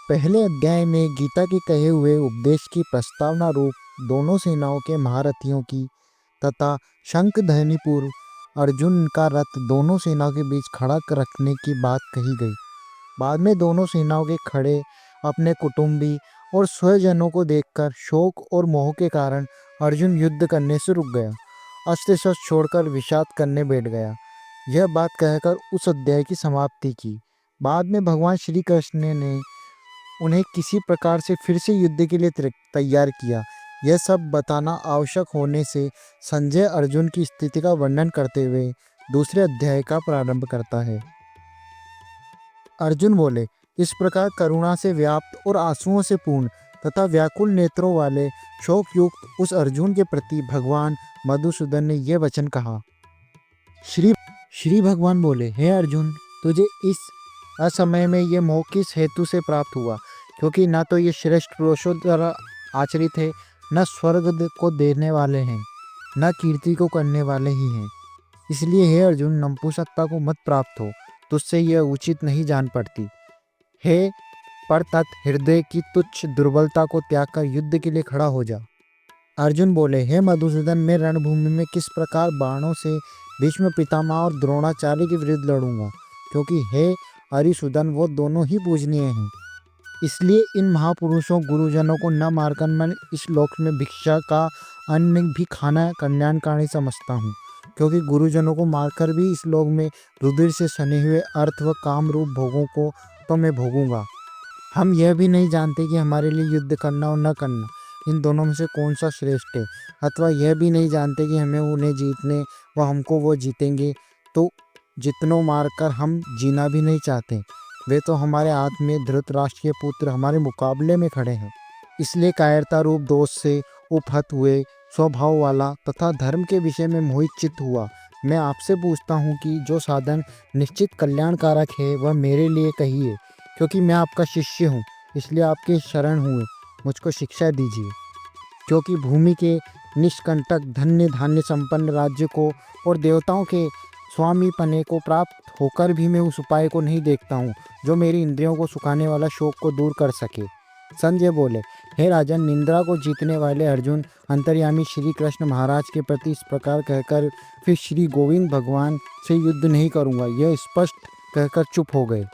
पहले अध्याय में गीता के कहे हुए उपदेश की प्रस्तावना रूप दोनों सेनाओं के महारथियों की तथा शंखध्वनि पूर्व अर्जुन का रथ दोनों सेनाओं के बीच खड़ा रखने की बात कही गई। बाद में दोनों सेनाओं के खड़े अपने कुटुंबी और स्वजनों को देखकर शोक और मोह के कारण अर्जुन युद्ध करने से रुक गया, अस्त्र शस्त्र छोड़कर विषाद करने बैठ गया। यह बात कहकर उस अध्याय की समाप्ति की। बाद में भगवान श्री कृष्ण ने उन्हें किसी प्रकार से फिर से युद्ध के लिए तैयार किया। यह सब बताना आवश्यक होने से संजय अर्जुन की स्थिति का वर्णन करते हुए दूसरे अध्याय का प्रारंभ करता है। अर्जुन बोले, इस प्रकार करुणा से व्याप्त और आंसुओं से पूर्ण तथा व्याकुल नेत्रों वाले शोकयुक्त उस अर्जुन के प्रति भगवान मधुसूदन ने यह वचन कहा। श्री भगवान बोले, हे अर्जुन, तुझे इस असमय में ये मोह किस हेतु से प्राप्त हुआ? क्योंकि न तो ये श्रेष्ठ पुरुषों द्वारा आचरित है, न स्वर्ग को देने वाले हैं, न कीर्ति को करने वाले ही हैं। इसलिए हे अर्जुन, नपुंसकता को मत प्राप्त हो, तुझसे यह उचित नहीं जान पड़ती। हे पर तत् हृदय की तुच्छ दुर्बलता को त्याग कर युद्ध के लिए खड़ा हो जा। अर्जुन बोले, हे मधुसूदन, मैं रणभूमि में किस प्रकार बाणों से भीष्म पितामह और द्रोणाचार्य के विरुद्ध लड़ूंगा, क्योंकि हे अरिसूदन, वो दोनों ही पूजनीय हैं। इसलिए इन महापुरुषों गुरुजनों को न मारकर मैं इस लोक में भिक्षा का अन्न भी खाना कल्याणकारी समझता हूँ, क्योंकि गुरुजनों को मारकर भी इस लोक में रुधिर से सने हुए अर्थ व काम रूप भोगों को तो मैं भोगूंगा। हम यह भी नहीं जानते कि हमारे लिए युद्ध करना और न करना इन दोनों में से कौन सा श्रेष्ठ है, अथवा यह भी नहीं जानते कि हमें उन्हें जीतने व हमको वो जीतेंगे। तो जितनों मारकर हम जीना भी नहीं चाहते, वे तो हमारे हाथ में धृतराष्ट्र के पुत्र हमारे मुकाबले में खड़े हैं। इसलिए कायरता रूप दोष से उपहत हुए स्वभाव वाला तथा धर्म के विषय में मोहित चित्त हुआ मैं आपसे पूछता हूँ कि जो साधन निश्चित कल्याणकारक है वह मेरे लिए कहिए, क्योंकि मैं आपका शिष्य हूँ, इसलिए आपके शरण हुए मुझको शिक्षा दीजिए। क्योंकि भूमि के निष्कंटक धन्य धान्य संपन्न राज्य को और देवताओं के स्वामी पने को प्राप्त होकर भी मैं उस उपाय को नहीं देखता हूँ जो मेरी इंद्रियों को सुखाने वाला शोक को दूर कर सके। संजय बोले, हे राजन, निंद्रा को जीतने वाले अर्जुन अंतर्यामी श्री कृष्ण महाराज के प्रति इस प्रकार कहकर फिर श्री गोविंद भगवान से युद्ध नहीं करूँगा, यह स्पष्ट कहकर चुप हो गए।